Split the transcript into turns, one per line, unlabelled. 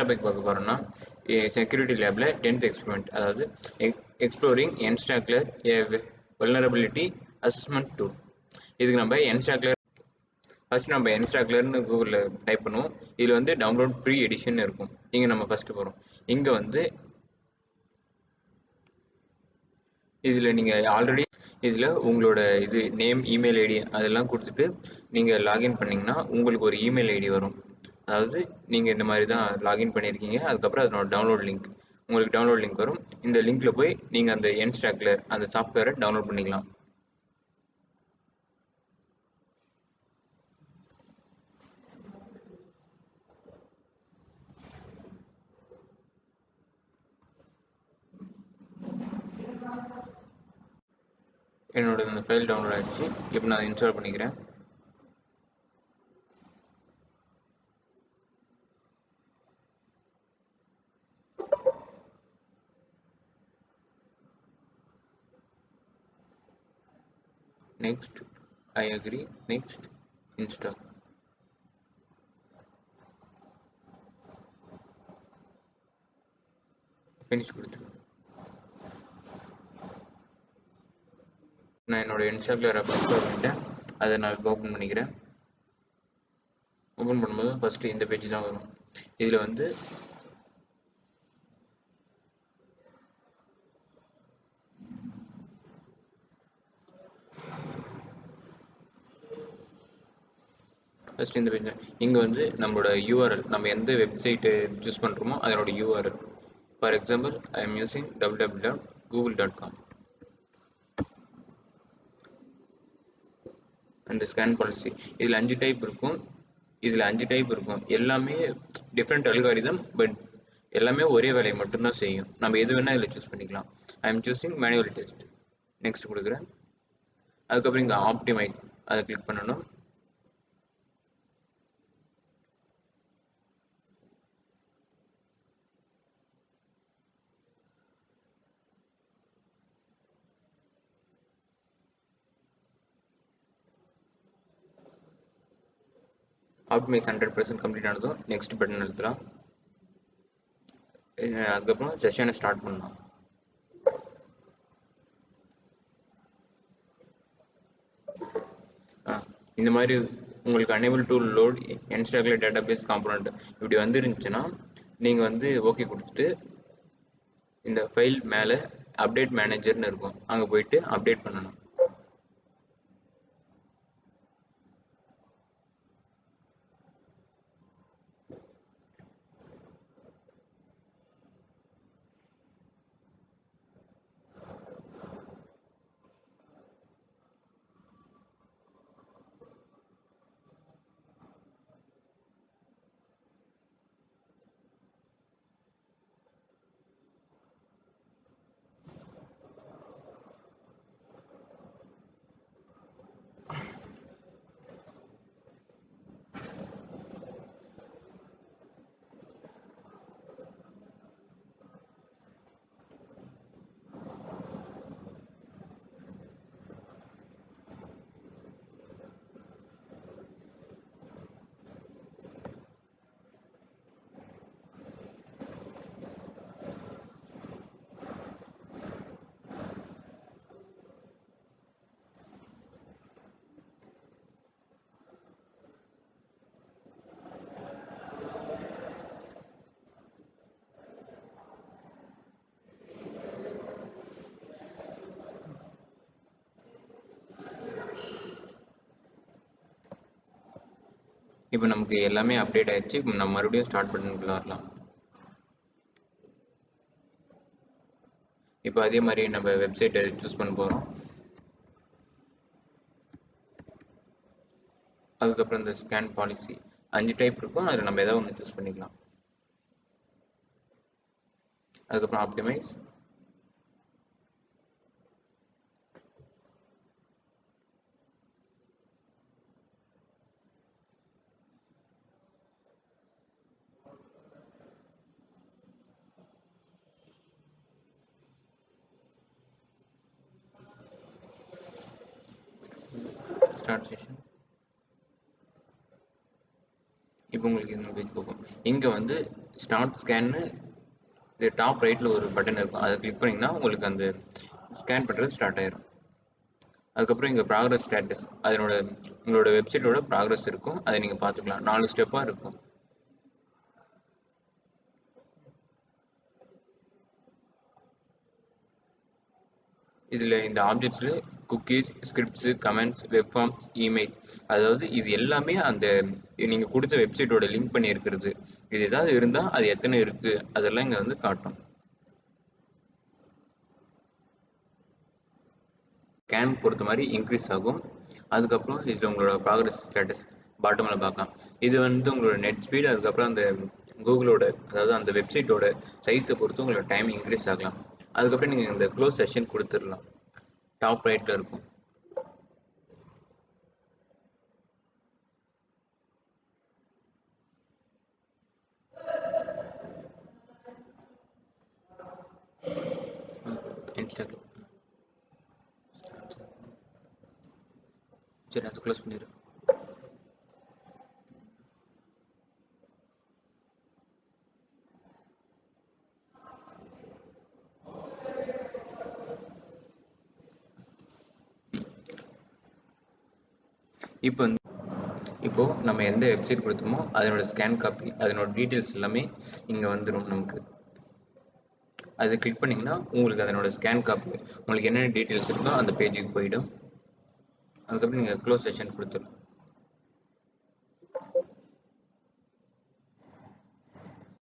Topic பார்க்க போறோம்னா security லேப்ல 10th எக்ஸ்பெரிமெண்ட், அதாவது exploring N-Stalker vulnerability assessment tool. இதுக்கு நம்ம ஃபர்ஸ்ட் நம்ம N-Stalkerன்னு கூகுளில் டைப் பண்ணுவோம். இதில் வந்து டவுன்லோட் ஃப்ரீ எடிஷன் இருக்கும். இங்கே நம்ம ஃபர்ஸ்ட் போகிறோம். இங்கே வந்து இதில் நீங்கள் ஆல்ரெடி இதில் உங்களோட நேம், இமெயில் ஐடி அதெல்லாம் கொடுத்துட்டு நீங்கள் லாகின் பண்ணிங்கன்னா உங்களுக்கு ஒரு இமெயில் ஐடி வரும். அதாவது நீங்கள் இந்த மாதிரி தான் லாகின் பண்ணியிருக்கீங்க. அதுக்கப்புறம் அதனோட டவுன்லோட் லிங்க் உங்களுக்கு டவுன்லோட் லிங்க் வரும். இந்த லிங்க்ல போய் நீங்கள் அந்த N-Stalker அந்த சாஃப்ட்வேரை டவுன்லோட் பண்ணிக்கலாம். என்னோட இந்த ஃபைல் டவுன்லோட் ஆகிடுச்சு. இப்போ நான் இன்ஸ்டால் பண்ணிக்கிறேன். Next, I agree, next, install. Finish கொடுத்துருங்க. நான் என்னோட N-Stalker இன்ஸ்டால் பண்ணிட்டேன். அதை நான் இப்போ ஓப்பன் பண்ணிக்கிறேன். ஓப்பன் பண்ணும்போது ஃபர்ஸ்ட் இந்த பேஜ் தான் வரும். இதில் வந்து ஃபர்ஸ்ட் இந்த பேஜ் இங்கே வந்து நம்மளோட URL, நம்ம எந்த வெப்சைட்டு சூஸ் பண்ணுறோமோ அதனோட URL. For example, I am using www.google.com. அந்த ஸ்கேன் பாலிசி இதில் 5 டைப் இருக்கும். எல்லாமே டிஃப்ரெண்ட் அல்காரிதம், பட் எல்லாமே ஒரே வேலையை மட்டும்தான் செய்யும். நம்ம எது வேணால் இதில் சூஸ் பண்ணிக்கலாம். I am choosing manual test. Next கொடுக்குறேன். அதுக்கப்புறம் இங்கே ஆப்டிமைஸ் அதை கிளிக் பண்ணணும். ஆப்டிமைஸ் 100% கம்ப்ளீட் ஆனதும் நெக்ஸ்ட் பட்டன் அழுத்தலாம். அதுக்கப்புறம் செஷனை ஸ்டார்ட் பண்ணலாம். இந்த மாதிரி உங்களுக்கு unable to load N-Stalker database component இப்படி வந்துருந்துச்சுன்னா நீங்கள் வந்து ஓகே கொடுத்துட்டு இந்த ஃபைல் மேலே அப்டேட் மேனேஜர்னு இருக்கும், அங்கே போயிட்டு அப்டேட் பண்ணணும். இப்போ நமக்கு எல்லாமே அப்டேட் ஆயிடுச்சு. இப்போ நம்ம மறுபடியும் ஸ்டார்ட் பட்டனுக்குள்ள வரலாம். இப்போ அதே மாதிரி நம்ம வெப்சைட்டை சூஸ் பண்ண போகிறோம். அதுக்கப்புறம் இந்த ஸ்கேன் பாலிசி 5 டைப் இருக்கும், அதில் நம்ம ஏதாவது ஒன்று சூஸ் பண்ணிக்கலாம். அதுக்கப்புறம் ஆப்டிமைஸ், ஸ்டார்ட் செஷன். இப்போ உங்களுக்கு இந்த பேஜ் போகும். இங்கே வந்து ஸ்டார்ட் ஸ்கேன்னு இது டாப் ரைட்டில் ஒரு பட்டன் இருக்கும், அதை கிளிக் பண்ணிங்கன்னா உங்களுக்கு அந்த ஸ்கேன் பண்ணுறது ஸ்டார்ட் ஆயிரும். அதுக்கப்புறம் இங்கே ப்ராக்ரஸ் ஸ்டேட்டஸ், அதனோட உங்களோட வெப்சைட்டோட ப்ராக்ரஸ் இருக்கும், அதை நீங்கள் பார்த்துக்கலாம். 4 ஸ்டெப்பாக இருக்கும். இதில் இந்த ஆப்ஜெக்ட்ஸில் cookies, scripts, comments, web forms, email, அதாவது இது எல்லாமே அந்த நீங்கள் கொடுத்த வெப்சைட்டோட லிங்க் பண்ணி இருக்கிறது. இது ஏதாவது இருந்தால் அது எத்தனை இருக்குது அதெல்லாம் இங்கே வந்து காட்டும். ஸ்கேன் பொறுத்த மாதிரி இன்க்ரீஸ் ஆகும். அதுக்கப்புறம் இதில் உங்களோட ப்ராக்ரஸ் ஸ்டேட்டஸ் பாட்டமில் பார்க்கலாம். இது வந்து உங்களோட நெட் ஸ்பீட், அதுக்கப்புறம் அந்த கூகுளோட, அதாவது அந்த வெப்சைட்டோட சைஸை பொறுத்து உங்களோட டைம் இன்க்ரீஸ் ஆகலாம். அதுக்கப்புறம் நீங்கள் இந்த க்ளோஸ் செஷன் கொடுத்துடலாம், டாப் ரைட்டில் இருக்கும். N-Stalker. சரி, அதை க்ளோஸ் பண்ணிடு. இப்போ நம்ம எந்த வெப்சைட் கொடுத்தோமோ அதனோட ஸ்கேன் காப்பி, அதனோட டீட்டெயில்ஸ் எல்லாமே இங்கே வந்துடும் நமக்கு. அதை கிளிக் பண்ணிங்கன்னா உங்களுக்கு அதனோட ஸ்கேன் காப்பி, உங்களுக்கு என்னென்ன டீட்டெயில்ஸ் இருக்கோ அந்த பேஜுக்கு போயிடும். அதுக்கப்புறம் நீங்கள் க்ளோஸ் செஷன் கொடுத்துடலாம்.